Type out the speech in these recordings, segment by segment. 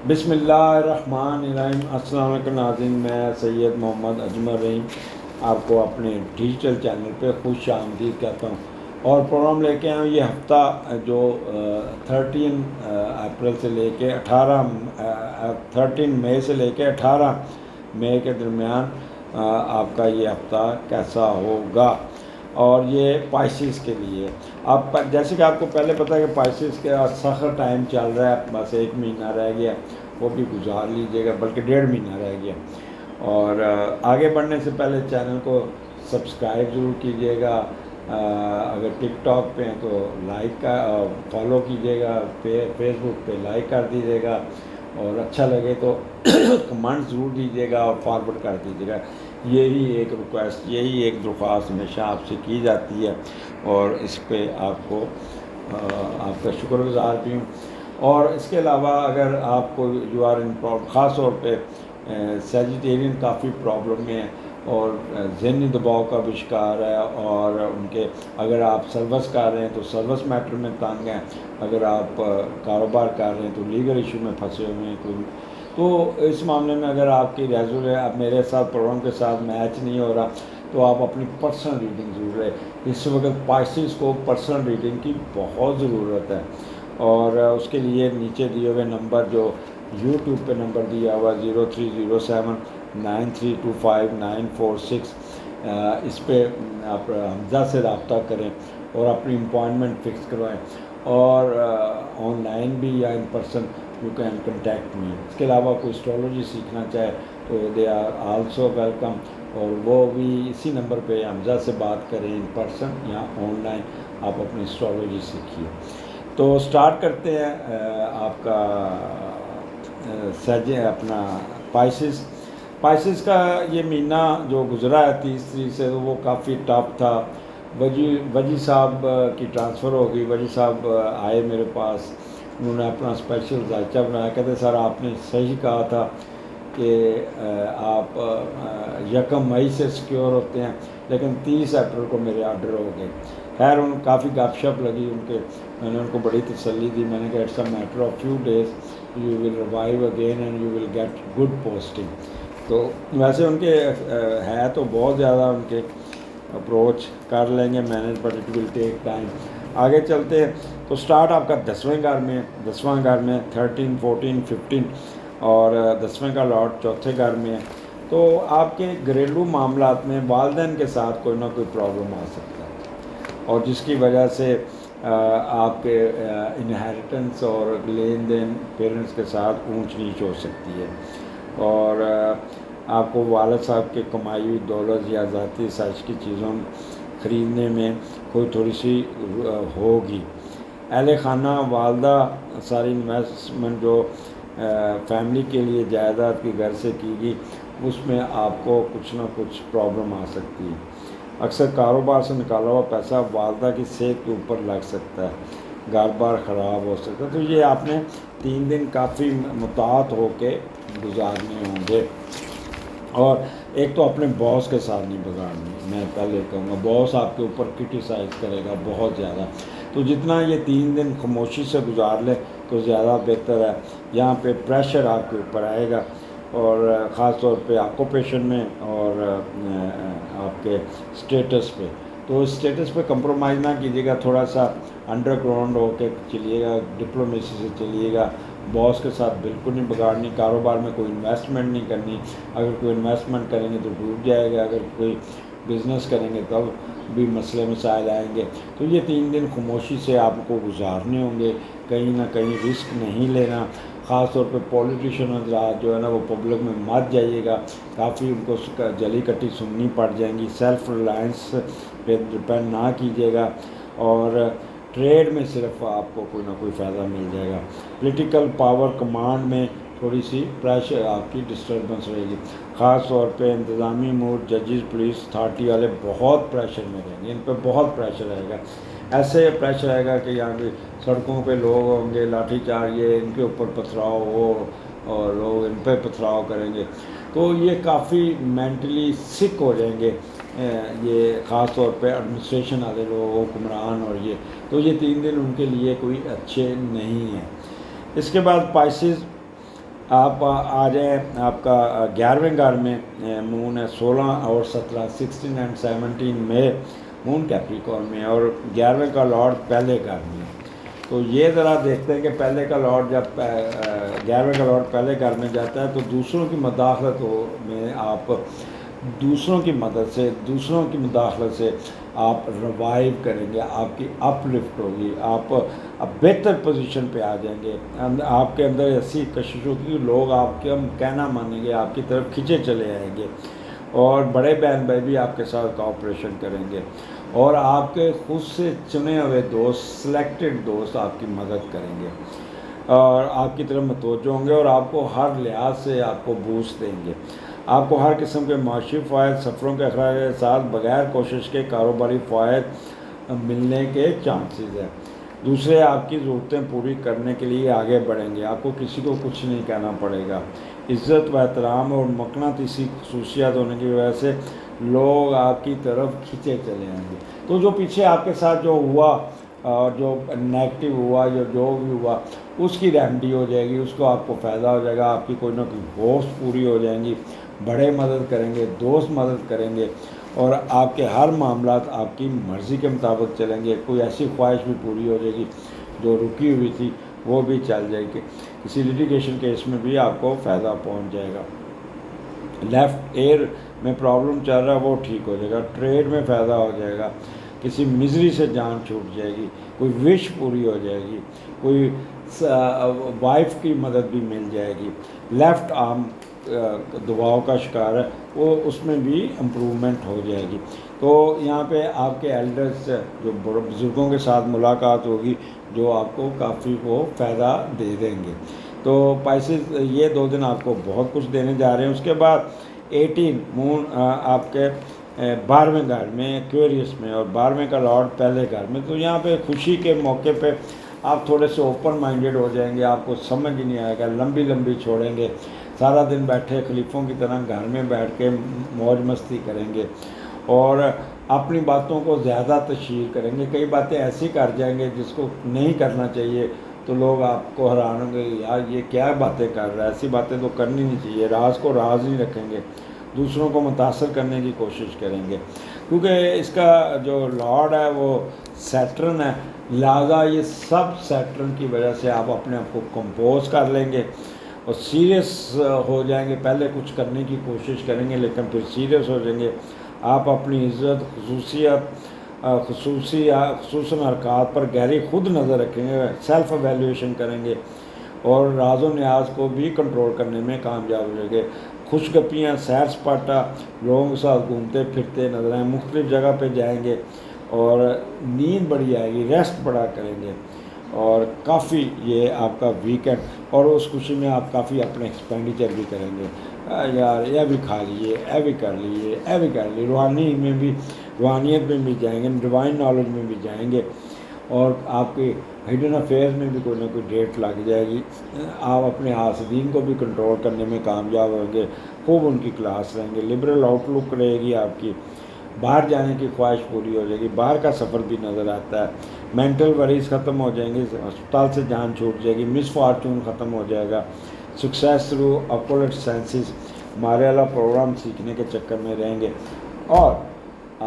بسم اللہ الرحمن الرحیم۔ السلام علیکم ناظرین، میں سید محمد اجمل رحیم آپ کو اپنے ڈیجیٹل چینل پہ خوش آمدید کہتا ہوں، اور پروگرام لے کے آیا ہوں یہ ہفتہ جو 13 اپریل سے لے کے 13 مئی سے لے کے 18 مئی کے درمیان آپ کا یہ ہفتہ کیسا ہوگا، اور یہ پائسیز کے لیے۔ آپ جیسے کہ آپ کو پہلے پتہ ہے کہ پائسیز کا سخت ٹائم چل رہا ہے، بس 1 مہینہ رہ گیا، وہ بھی گزار لیجیے گا، بلکہ 1.5 مہینہ رہ گیا۔ اور آگے بڑھنے سے پہلے چینل کو سبسکرائب ضرور کیجیے گا، اگر ٹک ٹاک پہ ہیں تو لائک کا فالو کیجیے گا، فیس بک پہ لائک کر دیجیے گا، اور اچھا لگے تو کمنٹ ضرور دیجیے گا اور فارورڈ کر دیجیے گا۔ یہی ایک ریکویسٹ، یہی ایک درخواست ہمیشہ آپ سے کی جاتی ہے، اور اس پہ آپ کو آپ کا شکر گزار بھی ہوں۔ اور اس کے علاوہ اگر آپ کو یو آر ان خاص طور پہ سیجیٹیرین کافی پرابلم میں ہے اور ذہنی دباؤ کا بھی شکار ہے، اور ان کے اگر آپ سروس کر رہے ہیں تو سروس میٹر میں تنگ ہیں، اگر آپ کاروبار کر رہے ہیں تو لیگل ایشو میں پھنسے ہوئے ہیں، تو اس معاملے میں اگر آپ کی ریزولے اب میرے ساتھ پروگرام کے ساتھ میچ نہیں ہو رہا تو آپ اپنی پرسنل ریڈنگ ضرور ہے۔ اس وقت پائسیز کو پرسنل ریڈنگ کی بہت ضرورت ہے، اور اس کے لیے نیچے دیے ہوئے نمبر جو یوٹیوب پہ نمبر دیا ہوا 0307932596، اس پہ آپ حمزہ سے رابطہ کریں اور اپنی اپوائنٹمنٹ فکس کروائیں، اور آن لائن بھی یا in person you can contact me. اس کے علاوہ کوئی اسٹرالوجی سیکھنا چاہے تو دے آر آلسو ویلکم، اور وہ بھی اسی نمبر پہ حمزہ سے بات کریں، ان پرسن یا آن لائن آپ اپنی اسٹرالوجی سیکھیے۔ تو سٹارٹ کرتے ہیں آپ کا اپنا پائسیز کا یہ مہینہ جو گزرا ہے 30 سے، وہ کافی ٹف تھا۔ وجی صاحب کی ٹرانسفر ہو گئی، وجی صاحب آئے میرے پاس، انہوں نے اپنا اسپیشل ذائچہ بنایا، کہتے سر آپ نے صحیح کہا تھا کہ آپ 1 مئی سے سیکیور ہوتے ہیں، لیکن 30 اپریل کو میرے آرڈر ہو گئے۔ خیر ان کافی گپ شپ لگی ان کے، میں نے ان کو بڑی تسلی دی، میں نے کہا it's a matter of few days you will revive again and you will get good posting. تو ویسے ان کے ہے تو بہت زیادہ، ان کے اپروچ کر لیں گے manage, but it will take time. آگے چلتے ہیں تو سٹارٹ آپ کا 10ویں گھر میں 13 14 15، اور 10ویں کا لاٹ 4تھے گھر میں ہے، تو آپ کے گھریلو معاملات میں والدین کے ساتھ کوئی نہ کوئی پرابلم آ سکتا ہے، اور جس کی وجہ سے آپ کے انہیریٹنس اور لین دین پیرنٹس کے ساتھ اونچ نیچ ہو سکتی ہے، اور آپ کو والد صاحب کے کمائی ہوئی دولت یا ذاتی سائش کی چیزوں خریدنے میں کوئی تھوڑی سی ہوگی۔ اہل خانہ والدہ ساری انویسٹمنٹ جو فیملی کے لیے جائیداد کی گھر سے کی گئی، اس میں آپ کو کچھ نہ کچھ پرابلم آ سکتی ہے۔ اکثر کاروبار سے نکالا ہوا پیسہ والدہ کی صحت کے اوپر لگ سکتا ہے، گھر بار خراب ہو سکتا ہے، تو یہ آپ نے 3 دن کافی محتاط ہو کے گزارنے ہوں گے۔ اور ایک تو اپنے باس کے ساتھ نہیں بگاڑنی، میں پہلے کہوں گا باس آپ کے اوپر کرٹیسائز کرے گا بہت زیادہ، تو جتنا یہ 3 دن خاموشی سے گزار لے تو زیادہ بہتر ہے۔ یہاں پہ پریشر آپ کے اوپر آئے گا، اور خاص طور پہ آکوپیشن میں اور آپ کے اسٹیٹس پہ، تو اسٹیٹس پہ کمپرومائز نہ کیجیے گا، تھوڑا سا انڈر گراؤنڈ ہو کے چلیے گا، ڈپلومیسی سے چلیے گا، باس کے ساتھ بالکل نہیں بگاڑنی، کاروبار میں کوئی انویسٹمنٹ نہیں کرنی، اگر کوئی انویسٹمنٹ کریں گے تو ڈوب جائے گا، اگر کوئی بزنس کریں گے تب بھی مسئلے مسائل آئیں گے، تو یہ 3 دن خاموشی سے آپ کو گزارنے ہوں گے، کہیں نہ کہیں رسک نہیں لینا۔ خاص طور پہ پولیٹیشین حضرات جو ہے نا وہ پبلک میں مت جائیے گا، کافی ان کو جلی کٹی سننی پڑ جائیں گی، سیلف ریلائنس پہ ڈپینڈ نہ کیجیے گا، اور ٹریڈ میں صرف آپ کو کوئی نہ کوئی فائدہ مل جائے گا۔ پولیٹیکل پاور کمانڈ میں تھوڑی سی پریشر آپ کی ڈسٹربنس رہے گی، خاص طور پہ انتظامی امور، ججز، پولیس اتھارٹی والے بہت پریشر میں رہیں گے، ان پہ بہت پریشر آئے گا، ایسے پریشر آئے گا کہ یہاں پہ سڑکوں پہ لوگ ہوں گے لاٹھی چارج، یہ ان کے اوپر پتھراؤ ہو اور لوگ ان پہ پتھراؤ کریں گے، تو یہ کافی مینٹلی سک ہو جائیں گے، یہ خاص طور پہ ایڈمنسٹریشن والے لوگ، حکمران، اور یہ تو یہ 3 دن ان کے لیے کوئی اچھے نہیں ہیں۔ اس کے بعد پائسیز آپ آ جائیں، آپ کا 11ویں گھر میں مون ہے 16 اور 17، 16 اینڈ 17 میں مون کیپریکارن میں، اور 11ویں کا لارڈ پہلے گھر میں۔ تو یہ ذرا دیکھتے ہیں کہ پہلے کا لارڈ جب 11ویں کا لارڈ پہلے گھر میں جاتا ہے تو دوسروں کی مداخلت میں آپ دوسروں کی مدد سے، دوسروں کی مداخلت سے آپ ریوائیو کریں گے، آپ کی اپ لفٹ ہوگی، آپ اب بہتر پوزیشن پہ آ جائیں گے، آپ کے اندر ایسی کشش ہوگی کہ لوگ آپ کے کہنا مانیں گے، آپ کی طرف کھنچے چلے آئیں گے، اور بڑے بہن بھائی بھی آپ کے ساتھ کوآپریشن کریں گے، اور آپ کے خود سے چنے ہوئے دوست، سلیکٹڈ دوست آپ کی مدد کریں گے، اور آپ کی طرف متوجہ ہوں گے، اور آپ کو ہر لحاظ سے آپ کو بوسٹ دیں گے۔ آپ کو ہر قسم کے معاشی فوائد، سفروں کے اخراج کے ساتھ بغیر کوشش کے کاروباری فوائد ملنے کے چانسز ہیں۔ دوسرے آپ کی ضرورتیں پوری کرنے کے لیے آگے بڑھیں گے، آپ کو کسی کو کچھ نہیں کہنا پڑے گا۔ عزت و احترام اور مقناطیسی خصوصیات ہونے کی وجہ سے لوگ آپ کی طرف کھنچے چلے آئیں گے۔ تو جو پیچھے آپ کے ساتھ جو ہوا، جو نیگیٹو ہوا، جو بھی ہوا، اس کی ریمیڈی ہو جائے گی، اس کو آپ کو فائدہ ہو جائے گا، آپ کی کوئی نہ کوئی ہوش پوری ہو جائیں گی، بڑے مدد کریں گے، دوست مدد کریں گے، اور آپ کے ہر معاملات آپ کی مرضی کے مطابق چلیں گے۔ کوئی ایسی خواہش بھی پوری ہو جائے گی جو رکی ہوئی تھی، وہ بھی چل جائے گی۔ کسی لیٹیگیشن کیس میں بھی آپ کو فائدہ پہنچ جائے گا۔ لیفٹ ایئر میں پرابلم چل رہا ہے وہ ٹھیک ہو جائے گا، ٹریڈ میں فائدہ ہو جائے گا، کسی مزری سے جان چھوٹ جائے گی، کوئی وش پوری ہو جائے گی، کوئی وائف کی مدد بھی مل جائے گی۔ لیفٹ آرم دباؤ کا شکار ہے، وہ اس میں بھی امپرومنٹ ہو جائے گی۔ تو یہاں پہ آپ کے ایلڈرز، جو بزرگوں کے ساتھ ملاقات ہوگی، جو آپ کو کافی وہ فائدہ دے دیں گے۔ تو پائسز یہ 2 دن آپ کو بہت کچھ دینے جا رہے ہیں۔ اس کے بعد 18 مون آپ کے 12ویں گھر میں ایکویریس میں، اور 12ویں کا لارڈ پہلے گھر میں۔ تو یہاں پہ خوشی کے موقع پہ آپ تھوڑے سے اوپن مائنڈیڈ ہو جائیں گے، آپ کو سمجھ ہی نہیں آئے گا، لمبی لمبی چھوڑیں گے، سارا دن بیٹھے خلیفوں کی طرح گھر میں بیٹھ کے موج مستی کریں گے، اور اپنی باتوں کو زیادہ تشہیر کریں گے، کئی باتیں ایسی کر جائیں گے جس کو نہیں کرنا چاہیے، تو لوگ آپ کو حیران ہوں گے، یار یہ کیا باتیں کر رہا ہے، ایسی باتیں تو کرنی نہیں چاہیے، راز کو راز نہیں رکھیں گے، دوسروں کو متاثر کرنے کی کوشش کریں گے، کیونکہ اس کا جو لارڈ ہے وہ سیٹرن ہے، لہٰذا یہ سب سیٹرن کی وجہ سے آپ اپنے آپ کو کمپوز کر لیں گے اور سیریس ہو جائیں گے۔ پہلے کچھ کرنے کی کوشش کریں گے لیکن پھر سیریس ہو جائیں گے۔ آپ اپنی عزت، خصوصاً حرکات پر گہری خود نظر رکھیں گے، سیلف ایویلیویشن کریں گے، اور راز و نیاز کو بھی کنٹرول کرنے میں کامیاب ہو جائیں گے۔ خوش گپیاں، سیر سپاٹا، لوگوں کے ساتھ گھومتے پھرتے نظر آئیں، مختلف جگہ پہ جائیں گے، اور نیند بڑی آئے گی، ریسٹ بڑا کریں گے، اور کافی یہ آپ کا ویکینڈ، اور اس خوشی میں آپ کافی اپنے ایکسپینڈیچر بھی کریں گے، یار یہ بھی کھا لیجیے، یہ بھی کر لیجیے، یہ بھی کر لیجیے، روحانیت میں بھی جائیں گے، ڈیوائن نالج میں بھی جائیں گے، اور آپ کے ہڈن افیئرز میں بھی کوئی نہ کوئی ڈیٹ لگ جائے گی۔ آپ اپنے حاسدین کو بھی کنٹرول کرنے میں کامیاب ہوں گے، خوب ان کی کلاس لیں گے، لبرل آؤٹ لک رہے گی آپ کی، باہر جانے کی خواہش پوری ہو جائے گی، باہر کا سفر بھی نظر آتا ہے، مینٹل وریز ختم ہو جائیں گے، ہسپتال سے جان چھوٹ جائے گی، مس فارچون ختم ہو جائے گا، سکسیس تھرو اپولٹ سینسز، ہمارے والا پروگرام سیکھنے کے چکر میں رہیں گے، اور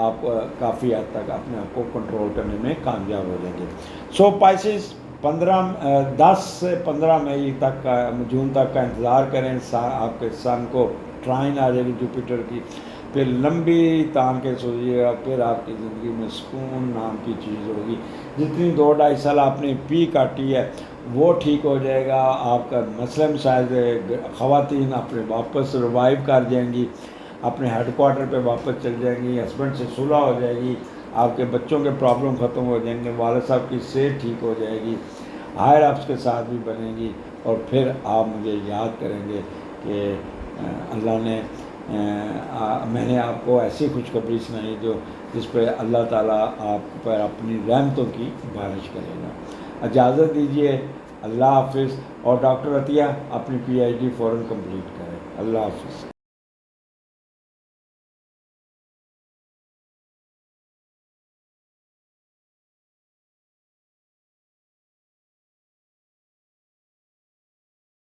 آپ کافی حد تک اپنے آپ کو کنٹرول کرنے میں کامیاب ہو جائیں گے۔ سو پائسز 10 سے 15 مئی تک کا، جون تک کا انتظار کریں، آپ کے سن کو ٹرائن آ جائے گی جوپیٹر کی، پھر لمبی تان کے سوئیے گا، پھر آپ کی زندگی میں سکون نام کی چیز ہوگی، جتنی 2-2.5 سال آپ نے پی کاٹی ہے وہ ٹھیک ہو جائے گا، آپ کا مسئلہ مسائل خواتین اپنے واپس ریوائیو کر جائیں گی، اپنے ہیڈ کوارٹر پہ واپس چل جائیں گی، ہسبینڈ سے صلح ہو جائے گی، آپ کے بچوں کے پرابلم ختم ہو جائیں گے، والد صاحب کی صحت ٹھیک ہو جائے گی، ہائر اپس کے ساتھ بھی بنے گی، اور پھر آپ مجھے یاد کریں گے کہ اللہ نے میں نے آپ کو ایسی خوشخبری سنائی جس پہ اللہ تعالیٰ آپ پر اپنی رحمتوں کی بارش کرے گا۔ اجازت دیجیے، اللہ حافظ، اور ڈاکٹر عطیہ اپنی PhD فوراً کمپلیٹ کریں۔ اللہ حافظ۔